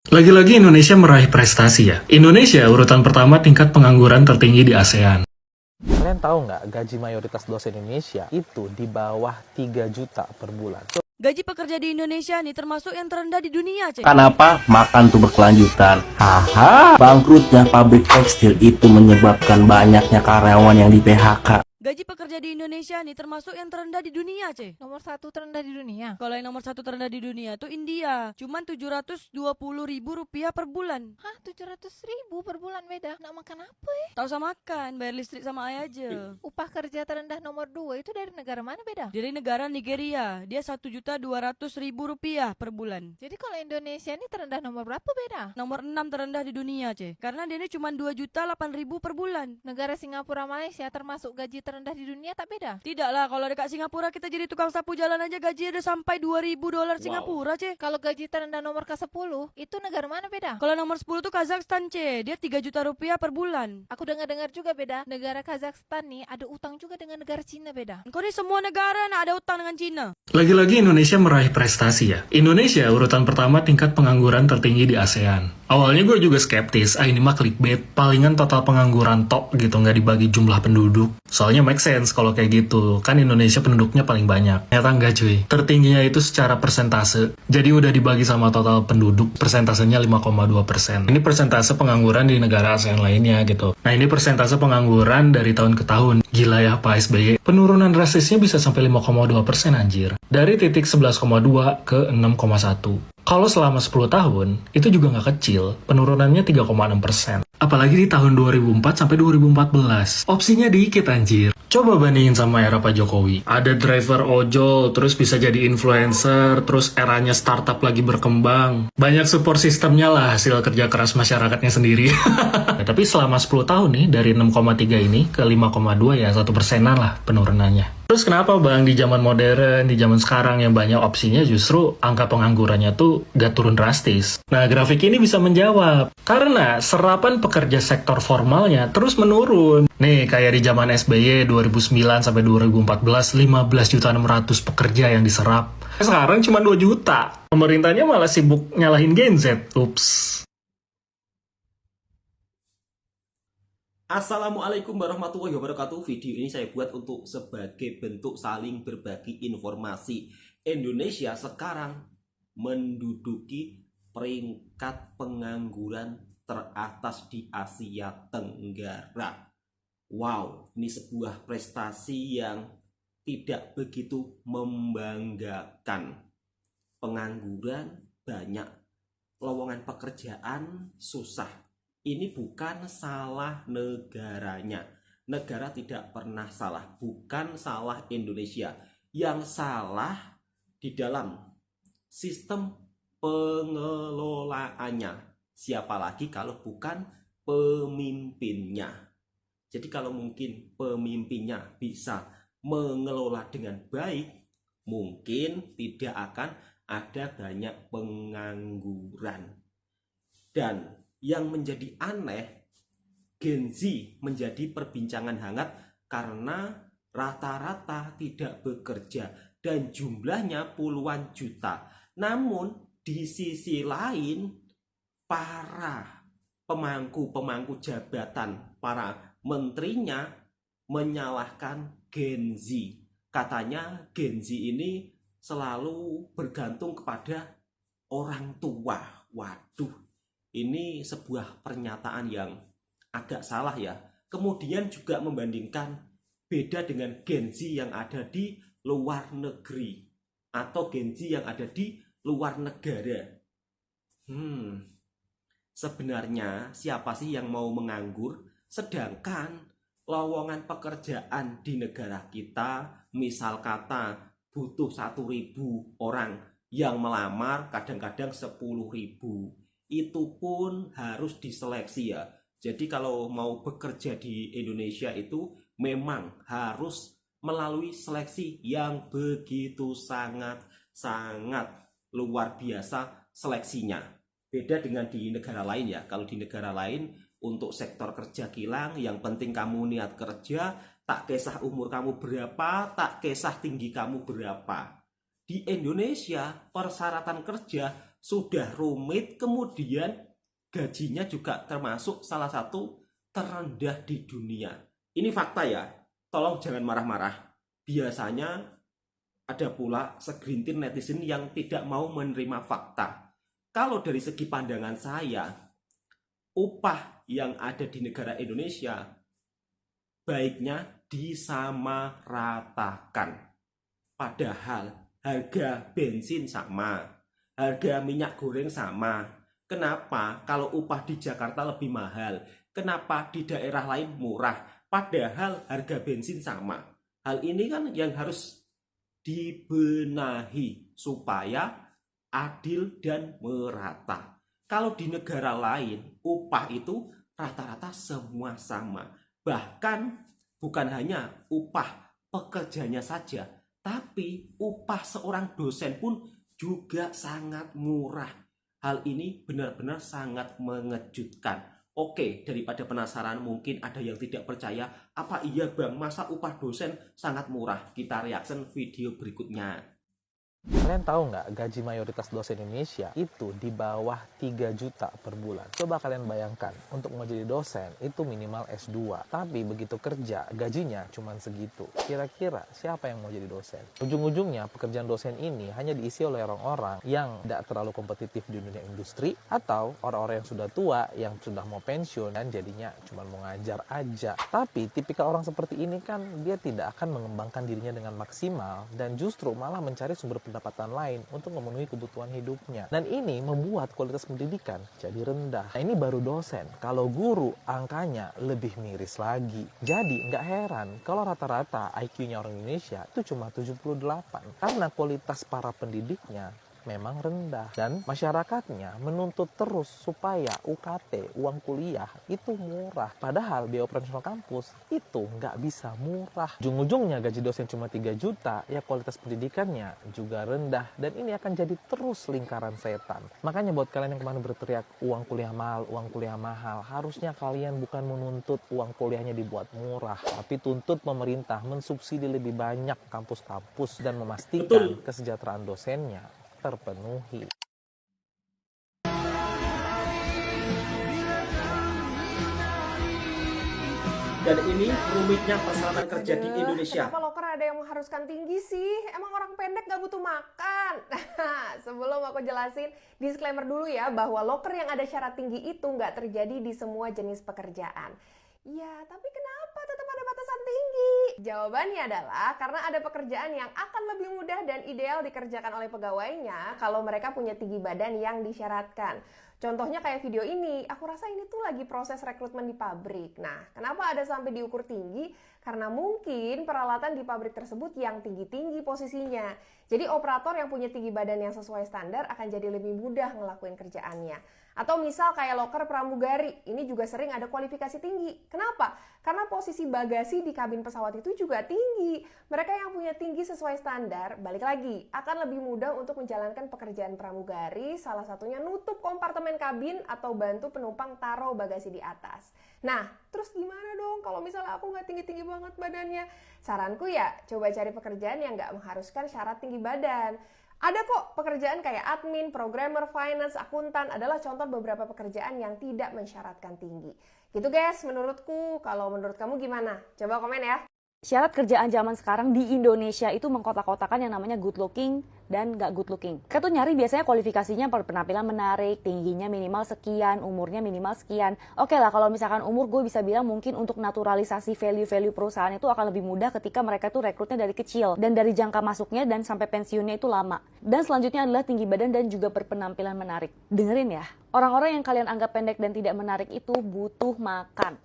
Lagi-lagi Indonesia meraih prestasi ya. Indonesia urutan pertama tingkat pengangguran tertinggi di ASEAN. Kalian tahu nggak gaji mayoritas dosen Indonesia itu di bawah 3 juta per bulan. Gaji pekerja di Indonesia nih termasuk yang terendah di dunia, Cek. Kenapa makan tuh berkelanjutan? Haha, bangkrutnya pabrik tekstil itu menyebabkan banyaknya karyawan yang di PHK. Gaji pekerja di Indonesia nih termasuk yang terendah di dunia, Cek. Nomor satu terendah di dunia. Kalau yang nomor satu terendah di dunia tuh India, cuman 720.000 rupiah per bulan. Hah, 700.000 per bulan beda. Nak makan apa ya? Tahu sama makan, bayar listrik sama air aja. Upah kerja terendah nomor 2 itu dari negara mana beda? Dari negara Nigeria, dia 1.200.000 rupiah per bulan. Jadi kalau Indonesia ini terendah nomor berapa beda? Nomor 6 terendah di dunia, Cek. Karena dia ini cuma 2.008.000 per bulan. Negara Singapura, Malaysia termasuk gaji terendah di dunia tak beda? Tidak lah, kalau dekat Singapura kita jadi tukang sapu jalan aja gaji udah sampai 2.000 dolar Singapura, Cek. Kalau gaji terendah nomor ke-10 itu negara mana beda? Kalau nomor 10 tuh Kazakhstan, C. Dia 3 juta rupiah per bulan. Aku dengar-dengar juga beda. Negara Kazakhstan nih ada utang juga dengan negara Cina beda. Kok nih semua negara nak ada utang dengan Cina? Lagi-lagi Indonesia meraih prestasi ya. Indonesia urutan pertama tingkat pengangguran tertinggi di ASEAN. Awalnya gue juga skeptis, ini mah clickbait, palingan total pengangguran tok gitu, nggak dibagi jumlah penduduk. Soalnya make sense kalau kayak gitu, kan Indonesia penduduknya paling banyak. Ternyata enggak cuy, tertingginya itu secara persentase. Jadi udah dibagi sama total penduduk, persentasenya 5,2%. Ini persentase pengangguran di negara ASEAN lainnya gitu. Nah ini persentase pengangguran dari tahun ke tahun. Gila ya Pak SBY, penurunan drastisnya bisa sampai 5,2% anjir. Dari titik 11,2 ke 6,1. Kalau selama 10 tahun, itu juga nggak kecil, penurunannya 3,6%. Apalagi di tahun 2004 sampai 2014. Opsinya dikit anjir. Coba bandingin sama era Pak Jokowi. Ada driver ojol, terus bisa jadi influencer, terus eranya startup lagi berkembang. Banyak support sistemnya lah, hasil kerja keras masyarakatnya sendiri. Tapi selama 10 tahun nih, dari 6,3 ini ke 5,2 ya 1%-an lah penurunannya. Terus kenapa bang di zaman modern, di zaman sekarang yang banyak opsinya justru angka penganggurannya tuh gak turun drastis? Nah grafik ini bisa menjawab. Karena serapan pekerja sektor formalnya terus menurun. Nih kayak di zaman SBY 2009 sampai 2014 15.600.000 pekerja yang diserap. Sekarang cuma 2 juta. Pemerintahnya malah sibuk nyalahin Gen Z. Ups. Assalamualaikum warahmatullahi wabarakatuh. Video ini saya buat untuk sebagai bentuk saling berbagi informasi. Indonesia sekarang menduduki peringkat pengangguran teratas di Asia Tenggara. Wow, ini sebuah prestasi yang tidak begitu membanggakan. Pengangguran banyak, lowongan pekerjaan susah. Ini bukan salah negaranya. Negara tidak pernah salah. Bukan salah Indonesia. Yang salah di dalam sistem pengelolaannya. Siapa lagi kalau bukan pemimpinnya. Jadi kalau mungkin pemimpinnya bisa mengelola dengan baik, mungkin tidak akan ada banyak pengangguran. Dan yang menjadi aneh, Gen Z menjadi perbincangan hangat karena rata-rata tidak bekerja dan jumlahnya puluhan juta. Namun di sisi lain, para pemangku jabatan, para menterinya menyalahkan Gen Z. Katanya Gen Z ini selalu bergantung kepada orang tua. Waduh. Ini sebuah pernyataan yang agak salah ya. Kemudian juga membandingkan beda dengan Gen Z yang ada di luar negeri atau Gen Z yang ada di luar negara. Sebenarnya siapa sih yang mau menganggur? Sedangkan lowongan pekerjaan di negara kita, misal kata butuh 1.000 orang yang melamar, kadang-kadang 10.000. Itu pun harus diseleksi ya. Jadi kalau mau bekerja di Indonesia itu memang harus melalui seleksi yang begitu sangat luar biasa seleksinya. Beda dengan di negara lain ya. Kalau di negara lain untuk sektor kerja kilang, yang penting kamu niat kerja, tak kisah umur kamu berapa, tak kisah tinggi kamu berapa. Di Indonesia persyaratan kerja sudah rumit, kemudian gajinya juga termasuk salah satu terendah di dunia. Ini fakta ya, tolong jangan marah-marah. Biasanya ada pula segelintir netizen yang tidak mau menerima fakta. Kalau dari segi pandangan saya, upah yang ada di negara Indonesia baiknya disamaratakan. Padahal harga bensin sama, harga minyak goreng sama. Kenapa kalau upah di Jakarta lebih mahal? Kenapa di daerah lain murah? Padahal harga bensin sama. Hal ini kan yang harus dibenahi supaya adil dan merata. Kalau di negara lain, upah itu rata-rata semua sama. Bahkan bukan hanya upah pekerjanya saja, tapi upah seorang dosen pun juga sangat murah. Hal ini benar-benar sangat mengejutkan. Oke, daripada penasaran mungkin ada yang tidak percaya, apa iya bang, masa upah dosen sangat murah? Kita reaction video berikutnya. Kalian tahu nggak gaji mayoritas dosen Indonesia itu di bawah 3 juta per bulan? Coba kalian bayangkan, untuk mau jadi dosen itu minimal S2. Tapi begitu kerja, gajinya cuma segitu. Kira-kira siapa yang mau jadi dosen? Ujung-ujungnya pekerjaan dosen ini hanya diisi oleh orang-orang yang tidak terlalu kompetitif di dunia industri, atau orang-orang yang sudah tua, yang sudah mau pensiun dan jadinya cuma mau ngajar aja. Tapi tipikal orang seperti ini kan dia tidak akan mengembangkan dirinya dengan maksimal dan justru malah mencari sumber pendapatan lain untuk memenuhi kebutuhan hidupnya. Dan ini membuat kualitas pendidikan jadi rendah. Nah, ini baru dosen. Kalau guru, angkanya lebih miris lagi. Jadi nggak heran kalau rata-rata IQ-nya orang Indonesia itu cuma 78. Karena kualitas para pendidiknya memang rendah. Dan masyarakatnya menuntut terus supaya UKT, uang kuliah, itu murah. Padahal biaya operasional kampus itu nggak bisa murah. Ujung-ujungnya gaji dosen cuma 3 juta, ya kualitas pendidikannya juga rendah. Dan ini akan jadi terus lingkaran setan. Makanya buat kalian yang kemarin berteriak uang kuliah mahal, harusnya kalian bukan menuntut uang kuliahnya dibuat murah, tapi tuntut pemerintah mensubsidi lebih banyak kampus-kampus dan memastikan kesejahteraan dosennya terpenuhi. Dan ini rumitnya persyaratan kerja di Indonesia. Kenapa loker ada yang mengharuskan tinggi sih? Emang orang pendek gak butuh makan? Sebelum aku jelasin, disclaimer dulu ya bahwa loker yang ada syarat tinggi itu nggak terjadi di semua jenis pekerjaan. Ya, tapi kenapa tetap ada batasan tinggi? Jawabannya adalah karena ada pekerjaan yang akan lebih mudah dan ideal dikerjakan oleh pegawainya kalau mereka punya tinggi badan yang disyaratkan. Contohnya kayak video ini, aku rasa ini tuh lagi proses rekrutmen di pabrik. Nah, kenapa ada sampai diukur tinggi? Karena mungkin peralatan di pabrik tersebut yang tinggi-tinggi posisinya. Jadi operator yang punya tinggi badan yang sesuai standar akan jadi lebih mudah ngelakuin kerjaannya. Atau misal kayak loker pramugari, ini juga sering ada kualifikasi tinggi. Kenapa? Karena posisi bagasi di kabin pesawat itu juga tinggi. Mereka yang punya tinggi sesuai standar, balik lagi, akan lebih mudah untuk menjalankan pekerjaan pramugari, salah satunya nutup kompartemen kabin atau bantu penumpang taruh bagasi di atas. Nah, terus gimana dong kalau misalnya aku nggak tinggi-tinggi banget badannya? Saranku ya, coba cari pekerjaan yang nggak mengharuskan syarat tinggi badan. Ada kok pekerjaan kayak admin, programmer, finance, akuntan adalah contoh beberapa pekerjaan yang tidak mensyaratkan tinggi. Gitu guys, menurutku. Kalau menurut kamu gimana? Coba komen ya. Syarat kerjaan zaman sekarang di Indonesia itu mengkotak-kotakan yang namanya good looking dan nggak good looking. Kita tuh nyari biasanya kualifikasinya penampilan menarik, tingginya minimal sekian, umurnya minimal sekian. Oke lah, kalau misalkan umur gue bisa bilang mungkin untuk naturalisasi value-value perusahaan itu akan lebih mudah ketika mereka tuh rekrutnya dari kecil. Dan dari jangka masuknya dan sampai pensiunnya itu lama. Dan selanjutnya adalah tinggi badan dan juga berpenampilan menarik. Dengerin ya, orang-orang yang kalian anggap pendek dan tidak menarik itu butuh makan.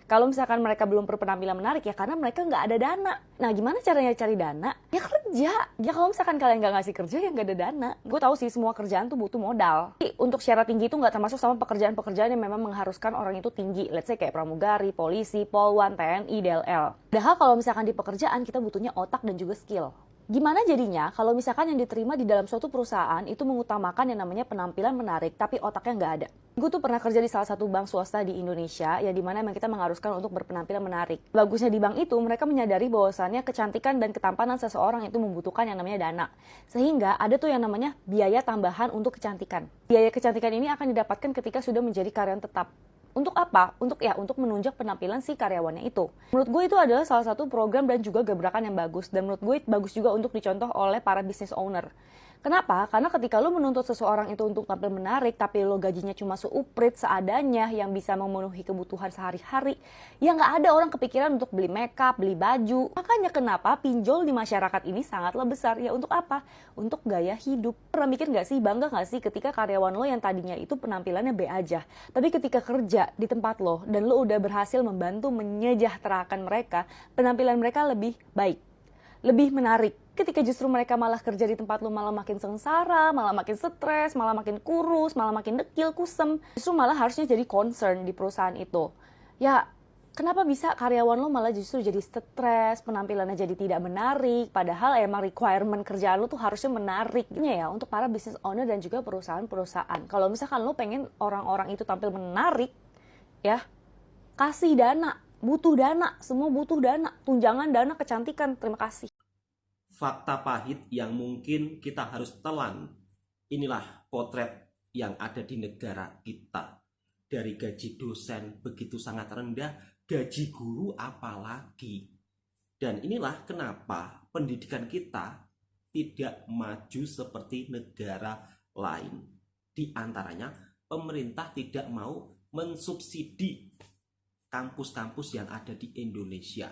Kalau misalkan mereka belum berpenampilan menarik ya karena mereka nggak ada dana. Nah, gimana caranya cari dana? Ya kerja. Ya kalau misalkan kalian nggak ngasih kerja ya nggak ada dana. Gue tahu sih semua kerjaan tuh butuh modal. Untuk syarat tinggi itu nggak termasuk sama pekerjaan-pekerjaan yang memang mengharuskan orang itu tinggi. Let's say kayak pramugari, polisi, polwan, TNI, DLL. Padahal kalau misalkan di pekerjaan kita butuhnya otak dan juga skill. Gimana jadinya kalau misalkan yang diterima di dalam suatu perusahaan itu mengutamakan yang namanya penampilan menarik, tapi otaknya nggak ada? Gue tuh pernah kerja di salah satu bank swasta di Indonesia, ya dimana emang kita mengharuskan untuk berpenampilan menarik. Bagusnya di bank itu, mereka menyadari bahwasannya kecantikan dan ketampanan seseorang itu membutuhkan yang namanya dana. Sehingga ada tuh yang namanya biaya tambahan untuk kecantikan. Biaya kecantikan ini akan didapatkan ketika sudah menjadi karyawan tetap. Untuk apa? Untuk menunjang penampilan si karyawannya itu. Menurut gue itu adalah salah satu program dan juga gebrakan yang bagus. Dan menurut gue bagus juga untuk dicontoh oleh para business owner. Kenapa? Karena ketika lo menuntut seseorang itu untuk tampil menarik, tapi lo gajinya cuma seuprit seadanya yang bisa memenuhi kebutuhan sehari-hari, ya nggak ada orang kepikiran untuk beli makeup, beli baju. Makanya kenapa pinjol di masyarakat ini sangatlah besar. Ya untuk apa? Untuk gaya hidup. Pernah mikir nggak sih, bangga nggak sih ketika karyawan lo yang tadinya itu penampilannya B aja, tapi ketika kerja di tempat lo dan lo udah berhasil membantu menyejahterakan mereka, penampilan mereka lebih baik, lebih menarik. Ketika justru mereka malah kerja di tempat lu malah makin sengsara, malah makin stres, malah makin kurus, malah makin dekil, kusem. Justru malah harusnya jadi concern di perusahaan itu. Ya, kenapa bisa karyawan lo malah justru jadi stres, penampilannya jadi tidak menarik, padahal emang requirement kerjaan lo tuh harusnya menarik. Ini ya untuk para business owner dan juga perusahaan-perusahaan. Kalau misalkan lo pengen orang-orang itu tampil menarik, ya kasih dana, butuh dana, semua butuh dana, tunjangan dana kecantikan, terima kasih. Fakta pahit yang mungkin kita harus telan. Inilah potret yang ada di negara kita. Dari gaji dosen begitu sangat rendah, gaji guru apalagi. Dan inilah kenapa pendidikan kita tidak maju seperti negara lain. Di antaranya, pemerintah tidak mau mensubsidi kampus-kampus yang ada di Indonesia.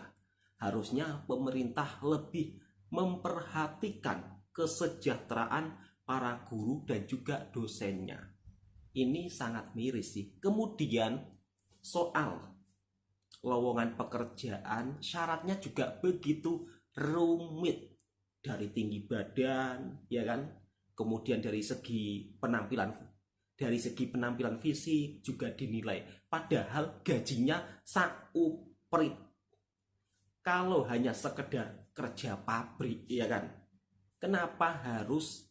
Harusnya pemerintah lebih memperhatikan kesejahteraan para guru dan juga dosennya. Ini sangat miris sih. Kemudian soal lowongan pekerjaan, syaratnya juga begitu rumit. Dari tinggi badan, ya kan? Kemudian dari segi penampilan fisik juga dinilai. Padahal gajinya sauprit. Kalau hanya sekedar kerja pabrik, ya kan? Kenapa harus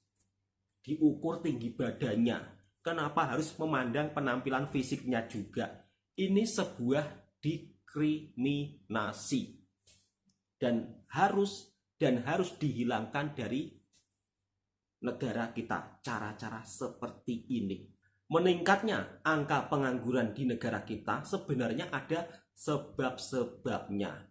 diukur tinggi badannya? Kenapa harus memandang penampilan fisiknya juga? Ini sebuah diskriminasi dan harus dihilangkan dari negara kita cara-cara seperti ini. Meningkatnya angka pengangguran di negara kita sebenarnya ada sebab-sebabnya.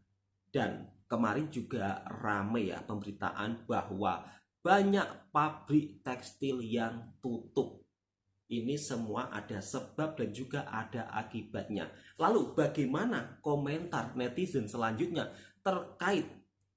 Dan kemarin juga ramai ya pemberitaan bahwa banyak pabrik tekstil yang tutup. Ini semua ada sebab dan juga ada akibatnya. Lalu bagaimana komentar netizen selanjutnya terkait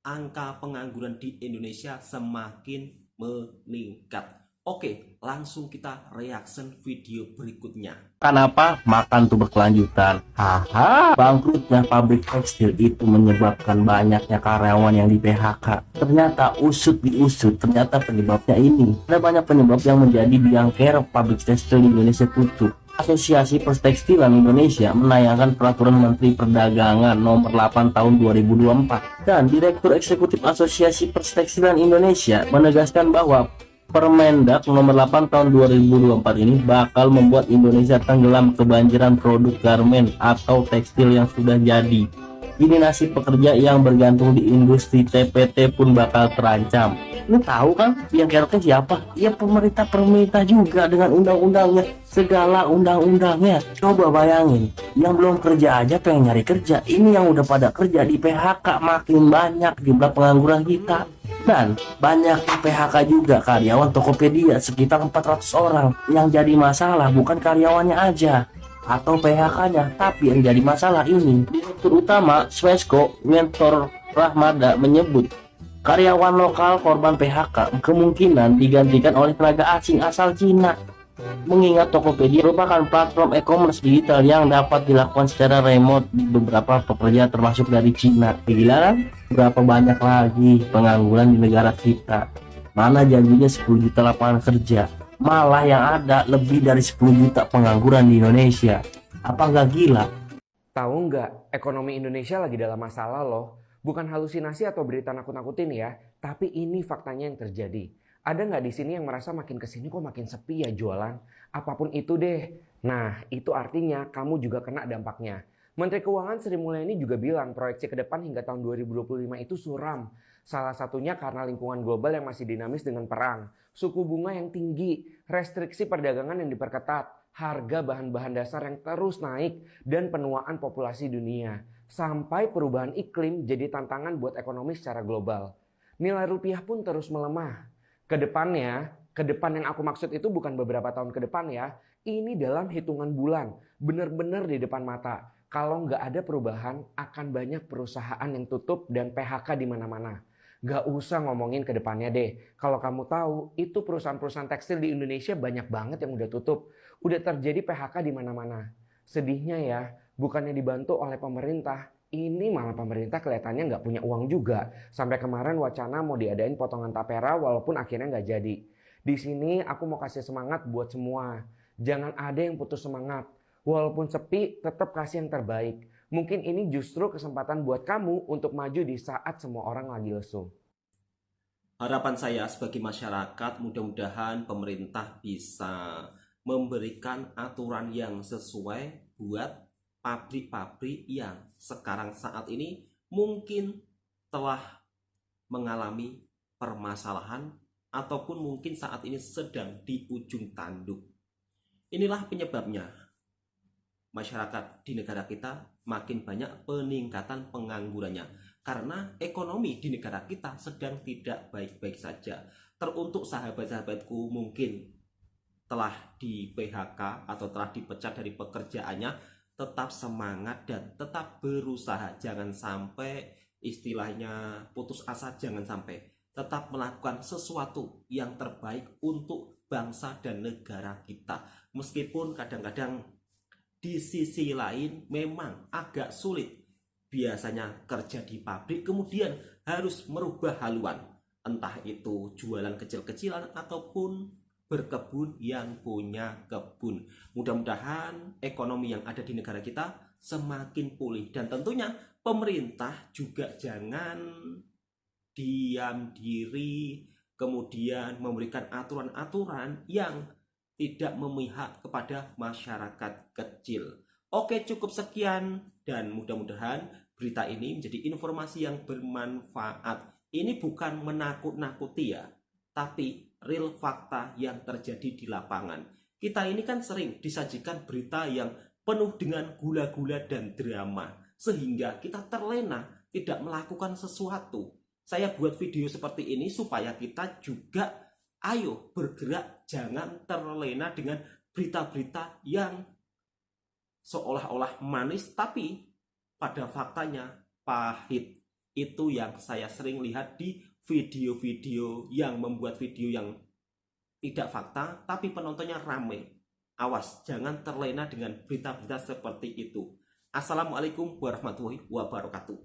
angka pengangguran di Indonesia semakin meningkat? Oke, langsung kita reaction video berikutnya. Kenapa makan tuh berkelanjutan? Haha, bangkrutnya pabrik tekstil itu menyebabkan banyaknya karyawan yang di PHK. Ternyata diusut, ternyata penyebabnya ini. Ada banyak penyebab yang menjadi biang kerok pabrik tekstil di Indonesia tutup. Asosiasi Perstekstilan Indonesia menayangkan Peraturan Menteri Perdagangan Nomor 8 Tahun 2024. Dan Direktur Eksekutif Asosiasi Perstekstilan Indonesia menegaskan bahwa Permendak Nomor 8 Tahun 2024 ini bakal membuat Indonesia tenggelam kebanjiran produk garmen atau tekstil yang sudah jadi. Ini nasib pekerja yang bergantung di industri TPT pun bakal terancam. Lu tahu kan yang keroknya siapa? Ya pemerintah juga dengan undang-undangnya, segala undang-undangnya. Coba bayangin, yang belum kerja aja pengen nyari kerja. Ini yang udah pada kerja di PHK, makin banyak jumlah pengangguran kita. Dan banyak PHK juga karyawan Tokopedia sekitar 400 orang. Yang jadi masalah bukan karyawannya aja atau PHK-nya, tapi yang jadi masalah ini. Direktur Utama Swesco Mentor Rahmada menyebut karyawan lokal korban PHK kemungkinan digantikan oleh tenaga asing asal Cina. Mengingat Tokopedia merupakan platform e-commerce digital yang dapat dilakukan secara remote di beberapa pekerja termasuk dari Cina. Gila kan? Berapa banyak lagi pengangguran di negara kita? Mana janjinya 10 juta lapangan kerja? Malah yang ada lebih dari 10 juta pengangguran di Indonesia. Apa nggak gila? Tahu nggak, ekonomi Indonesia lagi dalam masalah loh. Bukan halusinasi atau berita nakut-nakutin ya, Tapi ini faktanya yang terjadi. Ada nggak di sini yang merasa makin kesini kok makin sepi ya jualan? Apapun itu deh. Nah, itu artinya kamu juga kena dampaknya. Menteri Keuangan Sri Mulyani juga bilang proyeksi ke depan hingga tahun 2025 itu suram. Salah satunya karena lingkungan global yang masih dinamis dengan perang, suku bunga yang tinggi, restriksi perdagangan yang diperketat, harga bahan-bahan dasar yang terus naik, dan penuaan populasi dunia. Sampai perubahan iklim jadi tantangan buat ekonomi secara global. Nilai rupiah pun terus melemah. Ke depan yang aku maksud itu bukan beberapa tahun ke depan ya. Ini dalam hitungan bulan, benar-benar di depan mata. Kalau nggak ada perubahan, akan banyak perusahaan yang tutup dan PHK di mana-mana. Nggak usah ngomongin ke depannya deh. Kalau kamu tahu, itu perusahaan-perusahaan tekstil di Indonesia banyak banget yang udah tutup. Udah terjadi PHK di mana-mana. Sedihnya ya, bukannya dibantu oleh pemerintah, ini malah pemerintah kelihatannya nggak punya uang juga. Sampai kemarin wacana mau diadain potongan tapera walaupun akhirnya nggak jadi. Di sini aku mau kasih semangat buat semua. Jangan ada yang putus semangat. Walaupun sepi, tetap kasih yang terbaik. Mungkin ini justru kesempatan buat kamu untuk maju di saat semua orang lagi lesu. Harapan saya sebagai masyarakat, mudah-mudahan pemerintah bisa memberikan aturan yang sesuai buat pabrik-pabrik yang sekarang saat ini mungkin telah mengalami permasalahan ataupun mungkin saat ini sedang di ujung tanduk. Inilah penyebabnya masyarakat di negara kita makin banyak peningkatan penganggurannya karena ekonomi di negara kita sedang tidak baik-baik saja. Teruntuk sahabat-sahabatku mungkin telah di PHK atau telah dipecat dari pekerjaannya, tetap semangat dan tetap berusaha. Jangan sampai istilahnya putus asa, jangan sampai. Tetap melakukan sesuatu yang terbaik untuk bangsa dan negara kita. Meskipun kadang-kadang di sisi lain memang agak sulit. Biasanya kerja di pabrik kemudian harus merubah haluan. Entah itu jualan kecil-kecilan ataupun berkebun yang punya kebun. Mudah-mudahan ekonomi yang ada di negara kita semakin pulih. Dan tentunya pemerintah juga jangan diam diri kemudian memberikan aturan-aturan yang tidak memihak kepada masyarakat kecil. Oke, cukup sekian dan mudah-mudahan berita ini menjadi informasi yang bermanfaat. Ini bukan menakut-nakuti ya, tapi real fakta yang terjadi di lapangan. Kita ini kan sering disajikan berita yang penuh dengan gula-gula dan drama, sehingga kita terlena tidak melakukan sesuatu. Saya buat video seperti ini supaya kita juga ayo bergerak, jangan terlena dengan berita-berita yang seolah-olah manis tapi pada faktanya pahit. Itu yang saya sering lihat di video-video yang membuat video yang tidak fakta tapi penontonnya rame. Awas, jangan terlena dengan berita-berita seperti itu. Assalamualaikum warahmatullahi wabarakatuh.